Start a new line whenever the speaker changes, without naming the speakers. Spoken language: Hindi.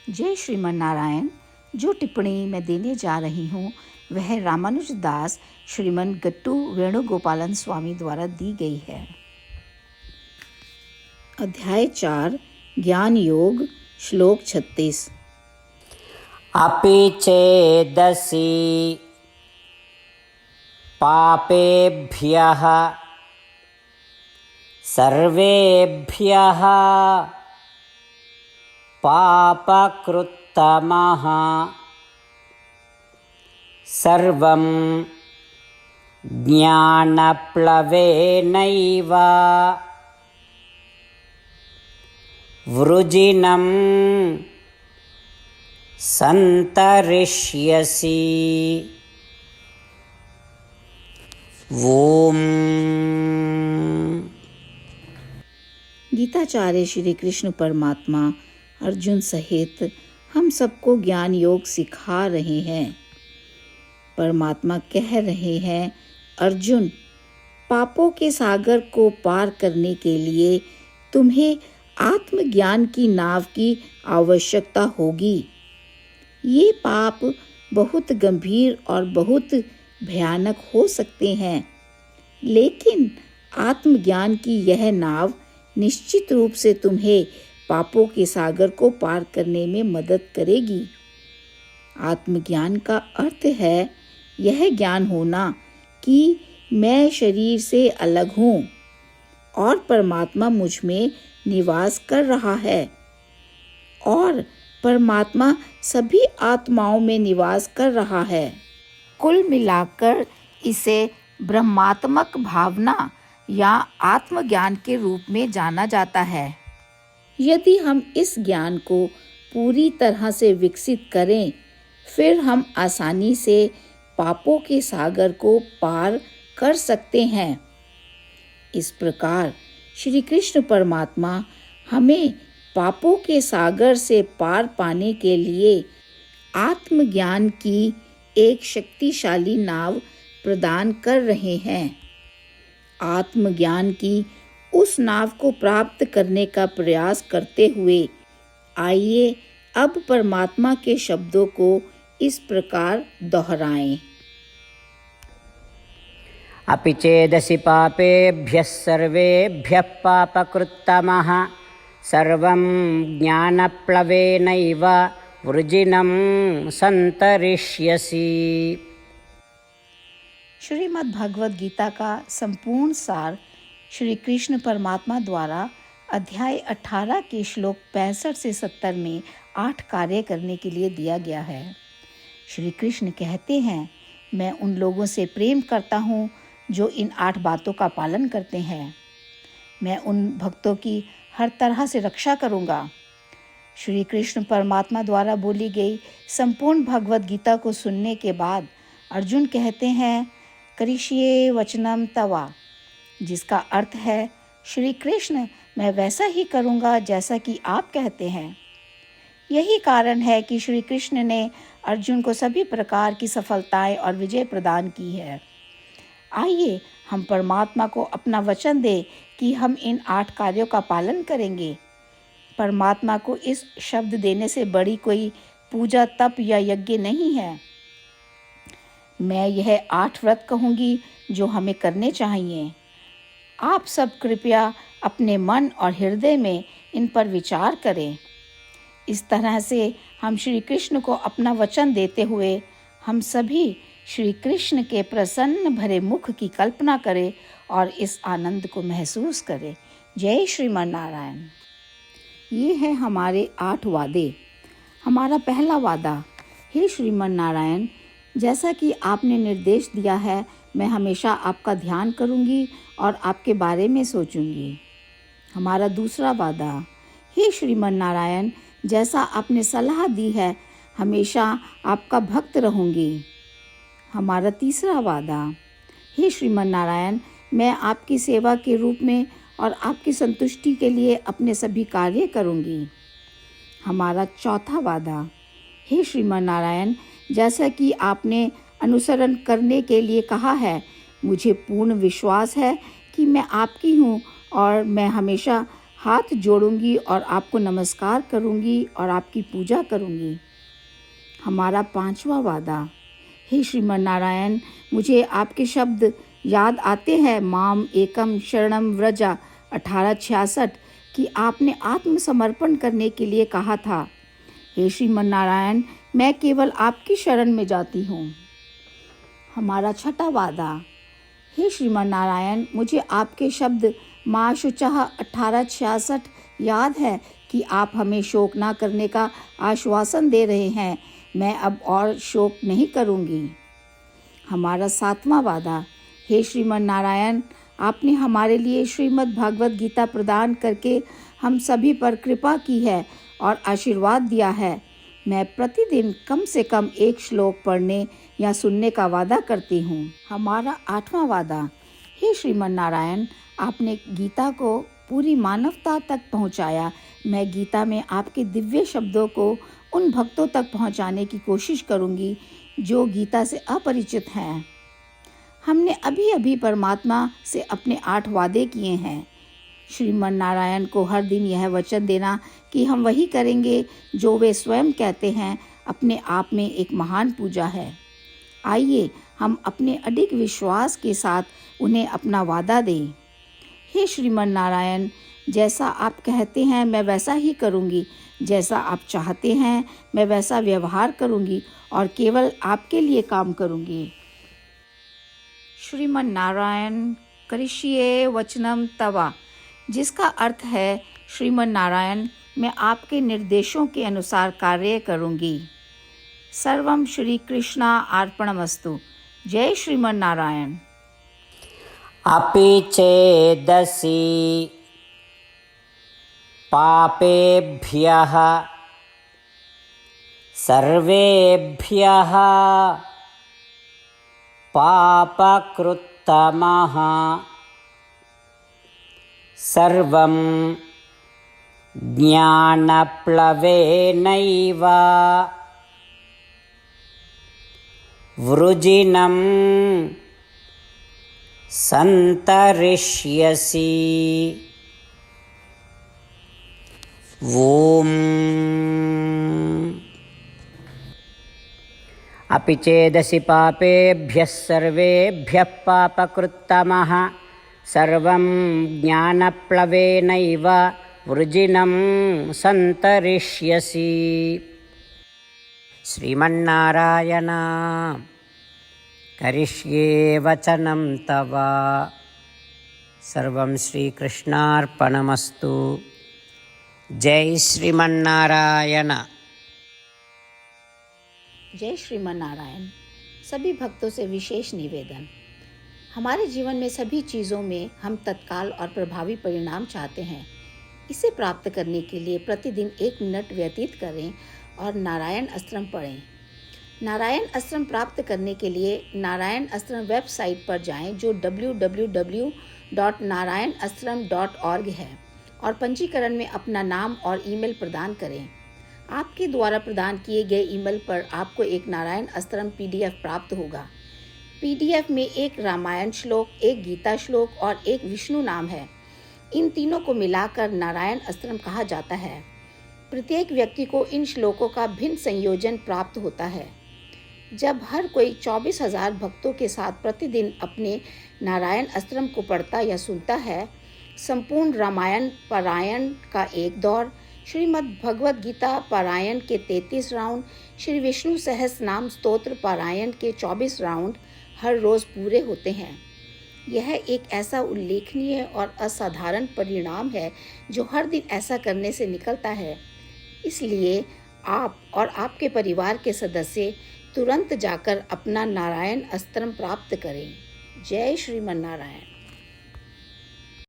जय श्रीमन नारायण। जो टिप्पणी मैं देने जा रही हूँ वह रामानुज दास श्रीमन गट्टू वेणुगोपालन स्वामी द्वारा दी गई है। अध्याय 4 ज्ञान योग श्लोक 36।
अपि चेदसि पापेभ्यः सर्वेभ्यः पापकृत्तमः सर्वं ज्ञानप्लवेनैव वृजिनं संतरिष्यसि। ओम।
गीताचार्य श्री कृष्ण परमात्मा अर्जुन सहित हम सबको ज्ञान योग सिखा रहे हैं। परमात्मा कह रहे हैं, अर्जुन, पापों के सागर को पार करने के लिए तुम्हें आत्मज्ञान की नाव की आवश्यकता होगी। ये पाप बहुत गंभीर और बहुत भयानक हो सकते हैं, लेकिन आत्मज्ञान की यह नाव निश्चित रूप से तुम्हें पापों के सागर को पार करने में मदद करेगी। आत्मज्ञान का अर्थ है यह ज्ञान होना कि मैं शरीर से अलग हूँ और परमात्मा मुझ में निवास कर रहा है और परमात्मा सभी आत्माओं में निवास कर रहा है। कुल मिलाकर इसे ब्रह्मात्मक भावना या आत्मज्ञान के रूप में जाना जाता है। यदि हम इस ज्ञान को पूरी तरह से विकसित करें, फिर हम आसानी से पापों के सागर को पार कर सकते हैं। इस प्रकार श्री कृष्ण परमात्मा हमें पापों के सागर से पार पाने के लिए आत्मज्ञान की एक शक्तिशाली नाव प्रदान कर रहे हैं। आत्मज्ञान की उस नाव को प्राप्त करने का प्रयास करते हुए आइए अब परमात्मा के शब्दों को इस प्रकार दोहराएं।
अपि चेदसि पापेभ्यः सर्वेभ्यः पापकृत्तमः सर्वं ज्ञानप्लवेनैव वृजिनं संतरिष्यसि।
श्रीमद् भगवद गीता का संपूर्ण सार श्री कृष्ण परमात्मा द्वारा अध्याय 18 के श्लोक 65 से 70 में 8 कार्य करने के लिए दिया गया है। श्री कृष्ण कहते हैं, मैं उन लोगों से प्रेम करता हूँ जो इन 8 बातों का पालन करते हैं। मैं उन भक्तों की हर तरह से रक्षा करूँगा। श्री कृष्ण परमात्मा द्वारा बोली गई संपूर्ण भगवद गीता को सुनने के बाद अर्जुन कहते हैं, करिष्ये वचनम तवा, जिसका अर्थ है, श्री कृष्ण, मैं वैसा ही करूँगा जैसा कि आप कहते हैं। यही कारण है कि श्री कृष्ण ने अर्जुन को सभी प्रकार की सफलताएं और विजय प्रदान की है। आइए हम परमात्मा को अपना वचन दें कि हम इन 8 कार्यों का पालन करेंगे। परमात्मा को इस शब्द देने से बड़ी कोई पूजा, तप या यज्ञ नहीं है। मैं यह 8 व्रत कहूँगी जो हमें करने चाहिए। आप सब कृपया अपने मन और हृदय में इन पर विचार करें। इस तरह से हम श्री कृष्ण को अपना वचन देते हुए हम सभी श्री कृष्ण के प्रसन्न भरे मुख की कल्पना करें और इस आनंद को महसूस करें। जय श्रीमन नारायण। ये है हमारे 8 वादे। हमारा पहला वादा, हे श्रीमन नारायण, जैसा कि आपने निर्देश दिया है, मैं हमेशा आपका ध्यान करूंगी और आपके बारे में सोचूंगी। हमारा दूसरा वादा, हे श्रीमन नारायण, जैसा आपने सलाह दी है, हमेशा आपका भक्त रहूंगी। हमारा तीसरा वादा, हे श्रीमन नारायण, मैं आपकी सेवा के रूप में और आपकी संतुष्टि के लिए अपने सभी कार्य करूंगी। हमारा चौथा वादा, हे श्रीमन नारायण, जैसा कि आपने अनुसरण करने के लिए कहा है, मुझे पूर्ण विश्वास है कि मैं आपकी हूँ और मैं हमेशा हाथ जोड़ूंगी और आपको नमस्कार करूंगी और आपकी पूजा करूंगी। हमारा 5वां वादा। हे श्रीमन नारायण, मुझे आपके शब्द याद आते हैं, माम एकम शरणम व्रजा 1866, कि आपने आत्मसमर्पण करने के लिए कहा था। हे श्रीमन नारायण, मैं केवल आपकी शरण में जाती हूँ। हमारा 6वां वादा। हे श्रीमन नारायण, मुझे आपके शब्द माँ शुचः 1866 याद है कि आप हमें शोक ना करने का आश्वासन दे रहे हैं। मैं अब और शोक नहीं करूँगी। हमारा 7वां वादा। हे श्रीमन नारायण, आपने हमारे लिए श्रीमद् भागवत गीता प्रदान करके हम सभी पर कृपा की है और आशीर्वाद दिया है। मैं प्रतिदिन कम से कम 1 श्लोक पढ़ने या सुनने का वादा करती हूँ। हमारा 8वां वादा। हे श्रीमन नारायण, आपने गीता को पूरी मानवता तक पहुँचाया। मैं गीता में आपके दिव्य शब्दों को उन भक्तों तक पहुँचाने की कोशिश करूँगी जो गीता से अपरिचित हैं। हमने अभी अभी परमात्मा से अपने 8 वादे किए हैं। श्रीमन नारायण को हर दिन यह वचन देना कि हम वही करेंगे जो वे स्वयं कहते हैं, अपने आप में एक महान पूजा है। आइए हम अपने अडिग विश्वास के साथ उन्हें अपना वादा दें। हे श्रीमन नारायण, जैसा आप कहते हैं मैं वैसा ही करूँगी। जैसा आप चाहते हैं मैं वैसा व्यवहार करूँगी और केवल आपके लिए काम करूँगी। श्रीमन नारायण करिष्ये वचनम तवा, जिसका अर्थ है श्रीमन नारायण, मैं आपके निर्देशों के अनुसार कार्य करूँगी। सर्वम श्री कृष्णा अर्पणमस्तु। जय श्रीमन नारायण।
अपि चेदसि पापेभ्यः सर्वेभ्यः पापकृत्तमः सर्वं ज्ञानप्लवेनैव वृजिनं सन्तरिष्यसि। ॐ अपि चेदसि पापेभ्यः सर्वेभ्यः पापकृत्तमः सर्वं ज्ञानप्लवेनैव वृजिनं सन्तरिष्यसि। श्रीमन्नारायण करिष्ये वचनं तव। सर्वं श्रीकृष्णार्पणमस्तु। जय श्रीमन्नारायण।
जय श्रीमन नारायण। सभी भक्तों से विशेष निवेदन। हमारे जीवन में सभी चीज़ों में हम तत्काल और प्रभावी परिणाम चाहते हैं। इसे प्राप्त करने के लिए प्रतिदिन 1 मिनट व्यतीत करें और नारायण अस्त्रम पढ़ें। नारायण अस्त्रम प्राप्त करने के लिए नारायण अस्त्रम वेबसाइट पर जाएं, जो www.narayanastram.org है, और पंजीकरण में अपना नाम और ईमेल प्रदान करें। आपके द्वारा प्रदान किए गए ईमेल पर आपको एक नारायण अस्त्रम PDF प्राप्त होगा। PDF में 1 रामायण श्लोक, 1 गीता श्लोक और 1 विष्णु नाम है। इन तीनों को मिलाकर नारायण अस्त्रम कहा जाता है। प्रत्येक व्यक्ति को इन श्लोकों का भिन्न संयोजन प्राप्त होता है। जब हर कोई 24,000 भक्तों के साथ प्रतिदिन अपने नारायण अस्त्रम को पढ़ता या सुनता है, संपूर्ण रामायण पारायण का 1 दौर, श्रीमद् भगवत गीता पारायण के 33 राउंड, श्री विष्णु सहस्त्र नाम स्तोत्र पारायण के 24 राउंड हर रोज़ पूरे होते हैं। यह एक ऐसा उल्लेखनीय और असाधारण परिणाम है जो हर दिन ऐसा करने से निकलता है। इसलिए आप और आपके परिवार के सदस्य तुरंत जाकर अपना नारायण अस्त्रम प्राप्त करें। जय श्रीमन नारायण।